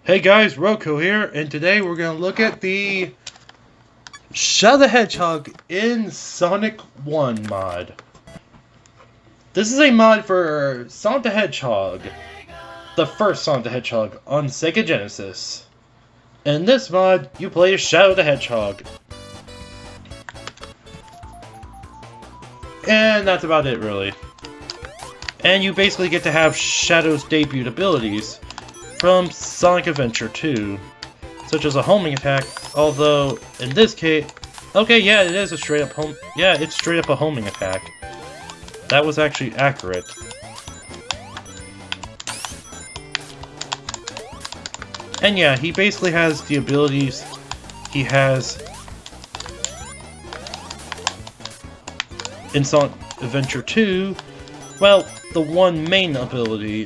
Hey guys, Roko here, and today we're going to look at the Shadow the Hedgehog in Sonic 1 mod. This is a mod for Sonic the Hedgehog, the first Sonic the Hedgehog on Sega Genesis. In this mod, you play as Shadow the Hedgehog. And that's about it, really. And you basically get to have Shadow's debut abilities from Sonic Adventure 2, such as a homing attack, although in this case, okay, yeah, it is a straight up it's straight up a homing attack. That was actually accurate. And yeah, he basically has the abilities he has in Sonic Adventure 2, well, the one main ability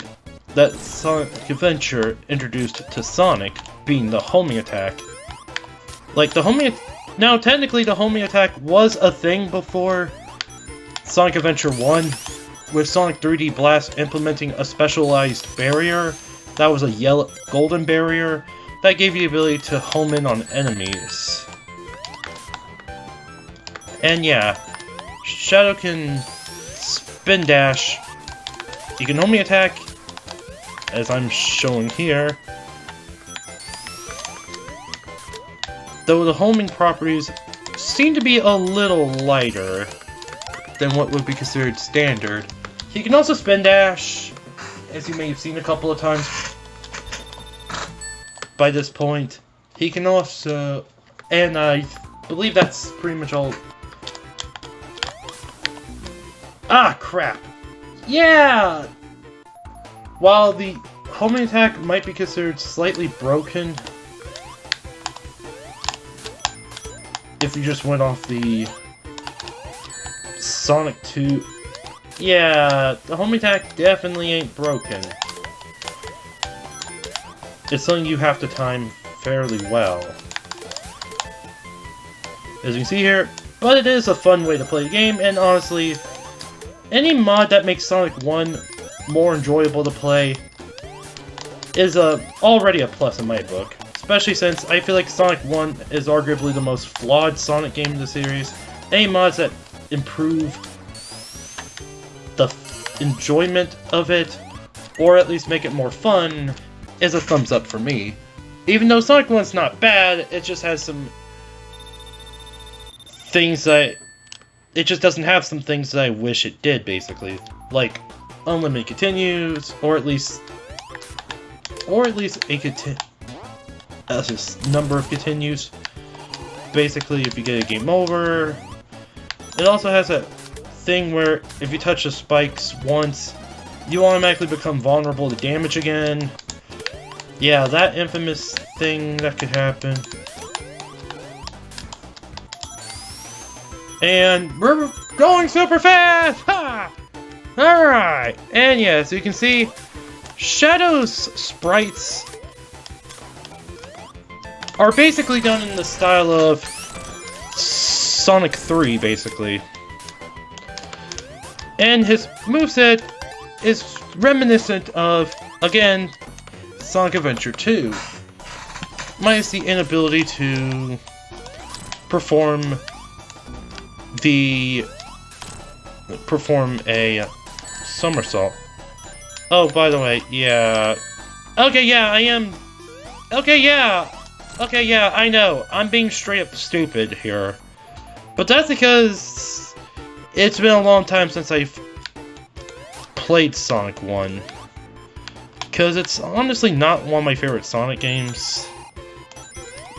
that Sonic Adventure introduced to Sonic, being the homing attack. Now, technically, the homing attack was a thing before Sonic Adventure 1, with Sonic 3D Blast implementing a specialized barrier that was a golden barrier that gave you the ability to home in on enemies. And yeah, Shadow can spin dash, he can homing attack, as I'm showing here. Though the homing properties seem to be a little lighter than what would be considered standard. He can also spin dash, as you may have seen a couple of times by this point. He can also, and I believe that's pretty much all. Ah, crap! Yeah! While the homing attack might be considered slightly broken if you just went off the Sonic 2, yeah, the homing attack definitely ain't broken. It's something you have to time fairly well, as you can see here, but it is a fun way to play the game, and honestly, any mod that makes Sonic 1 more enjoyable to play is already a plus in my book. Especially since I feel like Sonic 1 is arguably the most flawed Sonic game in the series. Any mods that improve the enjoyment of it, or at least make it more fun, is a thumbs up for me. Even though Sonic 1's not bad, it just has some things that it just doesn't have some things that I wish it did, basically. Like unlimited continues, or at least a number of continues. Basically, if you get a game over. It also has a thing where if you touch the spikes once, you automatically become vulnerable to damage again. Yeah, that infamous thing that could happen. And we're going super fast! Ha! Alright, and yeah, so you can see Shadow's sprites are basically done in the style of Sonic 3, basically. And his moveset is reminiscent of, again, Sonic Adventure 2. Minus the inability to perform a somersault. Oh, by the way, yeah. Okay, yeah, I am. Okay, yeah, I know. I'm being straight up stupid here. But that's because it's been a long time since I've played Sonic 1. Because it's honestly not one of my favorite Sonic games.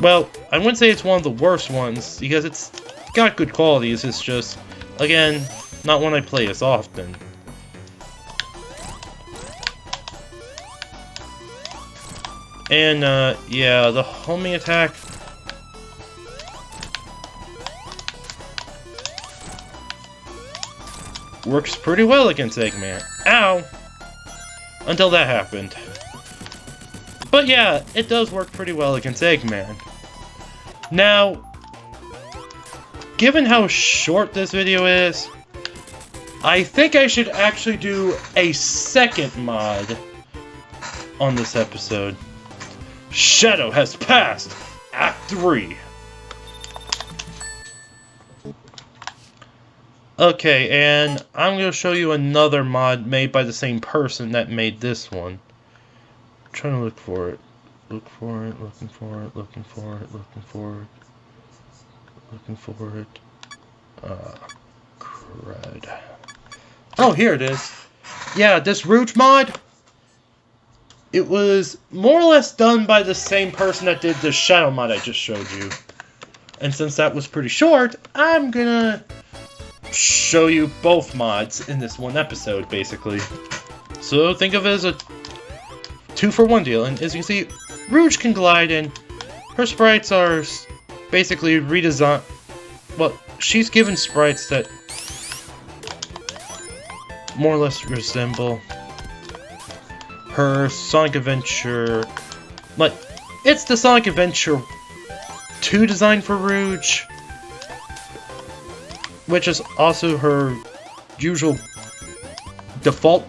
Well, I wouldn't say it's one of the worst ones, because it's got good qualities, it's just, again, not one I play as often. And, yeah, the homing attack works pretty well against Eggman. Ow! Until that happened. But yeah, it does work pretty well against Eggman. Now, given how short this video is, I think I should actually do a second mod on this episode. Shadow has passed! Act 3! Okay, and I'm going to show you another mod made by the same person that made this one. I'm trying to look for it. Look for it, looking for it, looking for it, looking for it. Looking for it. Crud. Oh, here it is. Yeah, this Rouge mod, it was more or less done by the same person that did the Shadow mod I just showed you. And since that was pretty short, I'm gonna show you both mods in this one episode, basically. So think of it as a 2-for-1 deal. And as you can see, Rouge can glide, and her sprites are basically redesigned. Well, she's given sprites that more or less resemble her Sonic Adventure. Like, it's the Sonic Adventure 2 design for Rouge, which is also her usual default.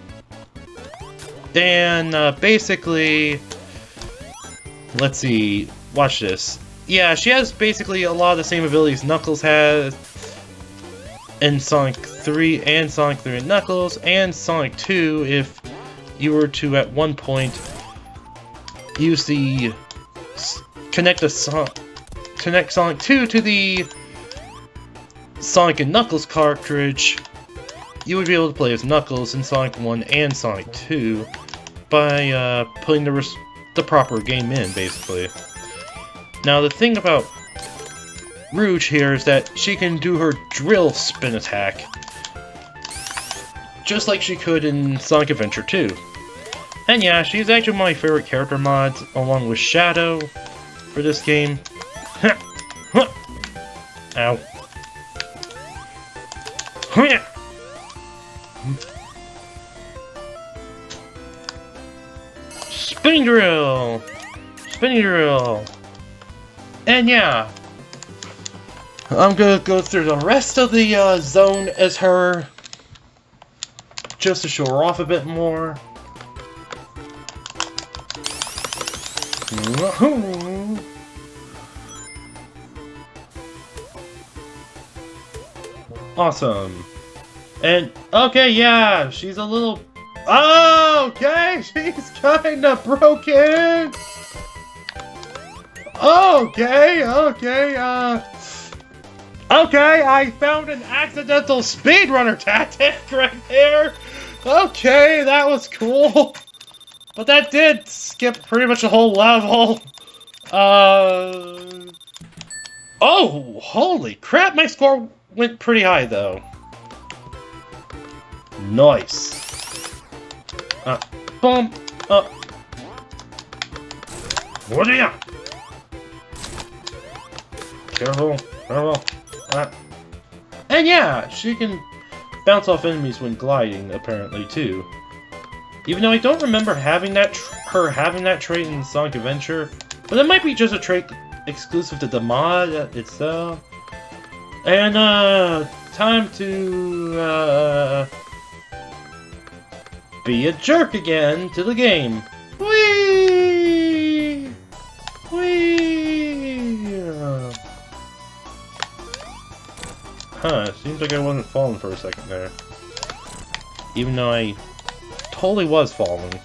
And basically, let's see, watch this. Yeah, she has basically a lot of the same abilities Knuckles has in Sonic 3 and Sonic 3 and Knuckles, and Sonic 2 if you were to at one point use the connect Sonic 2 to the Sonic and Knuckles cartridge, you would be able to play as Knuckles in Sonic 1 and Sonic 2 by putting the proper game in, basically. Now, the thing about Rouge here is that she can do her drill spin attack, just like she could in Sonic Adventure 2. And yeah, she's actually one of my favorite character mods, along with Shadow, for this game. Ow. Spinning drill! Spinning drill! And yeah, I'm gonna go through the rest of the zone as her, just to show her off a bit more. Awesome. And, okay, yeah, she's a little... Oh, okay, she's kinda broken! Okay, I found an accidental speedrunner tactic right there! Okay, that was cool! But that did skip pretty much the whole level. Oh, holy crap, my score went pretty high, though. Nice. Boom. What are ya? Careful. And yeah, she can bounce off enemies when gliding, apparently, too. Even though I don't remember having that her having that trait in Sonic Adventure, but it might be just a trait exclusive to the mod itself. And time to be a jerk again to the game. Whee! Huh, seems like I wasn't falling for a second there. Even though I totally was falling.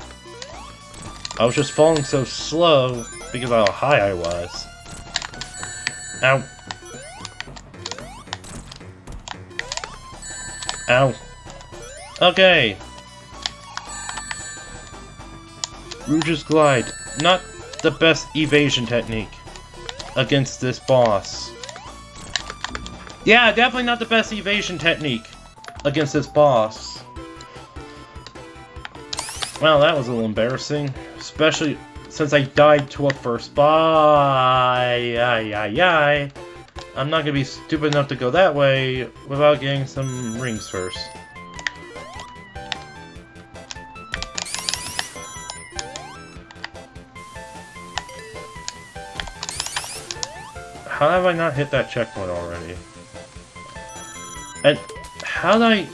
I was just falling so slow because of how high I was. Ow. Ow. Okay. Rouge's Glide. Not the best evasion technique against this boss. Yeah, definitely not the best evasion technique against this boss. Well, that was a little embarrassing. Especially since I died to a first boss. I'm not gonna be stupid enough to go that way without getting some rings first. How have I not hit that checkpoint already? And how did I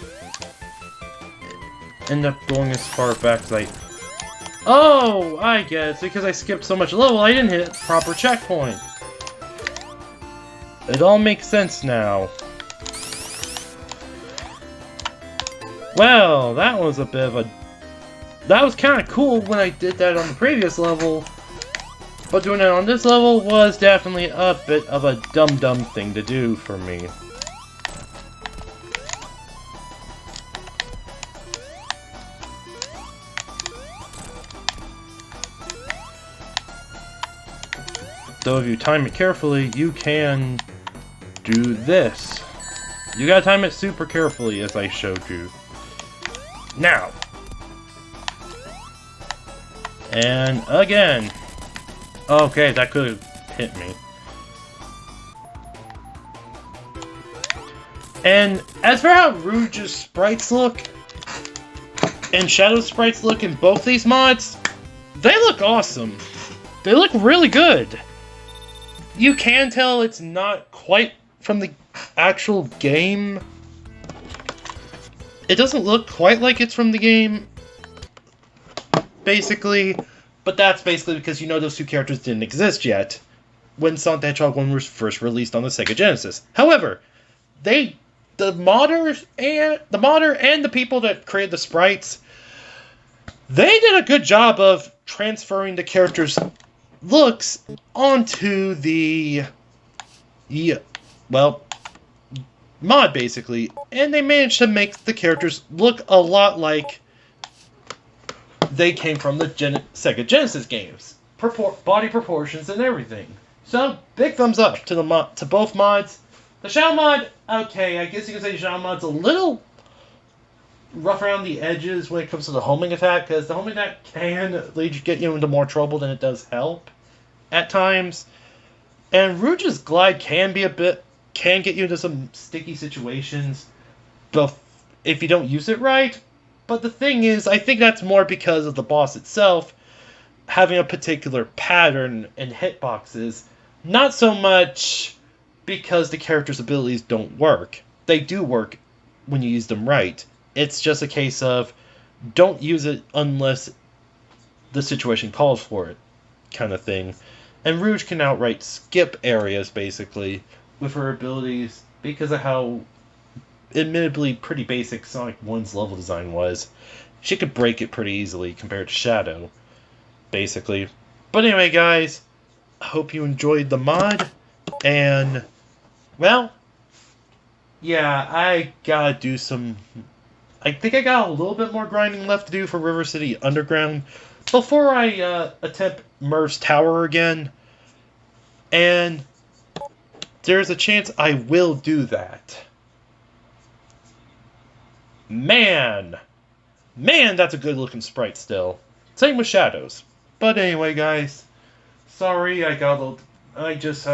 end up going as far back as I Oh, I guess because I skipped so much level, I didn't hit proper checkpoint. It all makes sense now. Well, that was a bit of a... That was kind of cool when I did that on the previous level. But doing it on this level was definitely a bit of a dumb thing to do for me. Though if you time it carefully, you can do this. You gotta time it super carefully, as I showed you. Now. And again. Okay, that could have hit me. And as for how Rouge's sprites look, and Shadow's sprites look in both these mods, they look awesome. They look really good. You can tell it's not quite from the actual game. It doesn't look quite like it's from the game, basically, but that's basically because you know those two characters didn't exist yet when Sonic the Hedgehog 1 was first released on the Sega Genesis. However, the modder and the people that created the sprites, they did a good job of transferring the characters' looks onto the mod, basically, and they managed to make the characters look a lot like they came from the Sega Genesis games. Body proportions and everything. So, big thumbs up to both mods. The Shadow mod, okay, I guess you could say the Shadow mod's a little rough around the edges when it comes to the homing attack, because the homing attack can get you into more trouble than it does help at times. And Rouge's glide can get you into some sticky situations if you don't use it right. But the thing is, I think that's more because of the boss itself having a particular pattern and hitboxes, not so much because the character's abilities don't work. They do work when you use them right. It's just a case of don't use it unless the situation calls for it, kind of thing. And Rouge can outright skip areas, basically, with her abilities because of how admittedly pretty basic Sonic 1's level design was. She could break it pretty easily compared to Shadow, basically. But anyway, guys, I hope you enjoyed the mod, and, well, yeah, I gotta do some... I think I got a little bit more grinding left to do for River City Underground before I attempt Merv's Tower again, and there's a chance I will do that. Man, that's a good looking sprite still. Same with Shadows. But anyway, guys, sorry, I just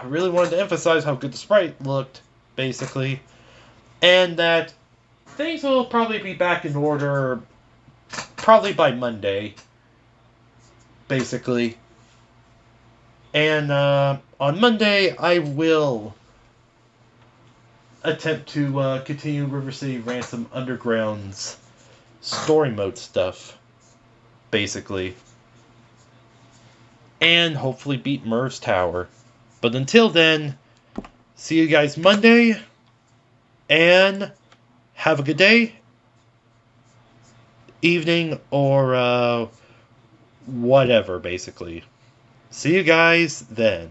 really wanted to emphasize how good the sprite looked, basically, and that things will probably be back in order probably by Monday, basically. And on Monday, I will attempt to continue River City Ransom Underground's story mode stuff, basically. And hopefully beat Merv's Tower. But until then, see you guys Monday, and have a good day, evening, or whatever, basically. See you guys then.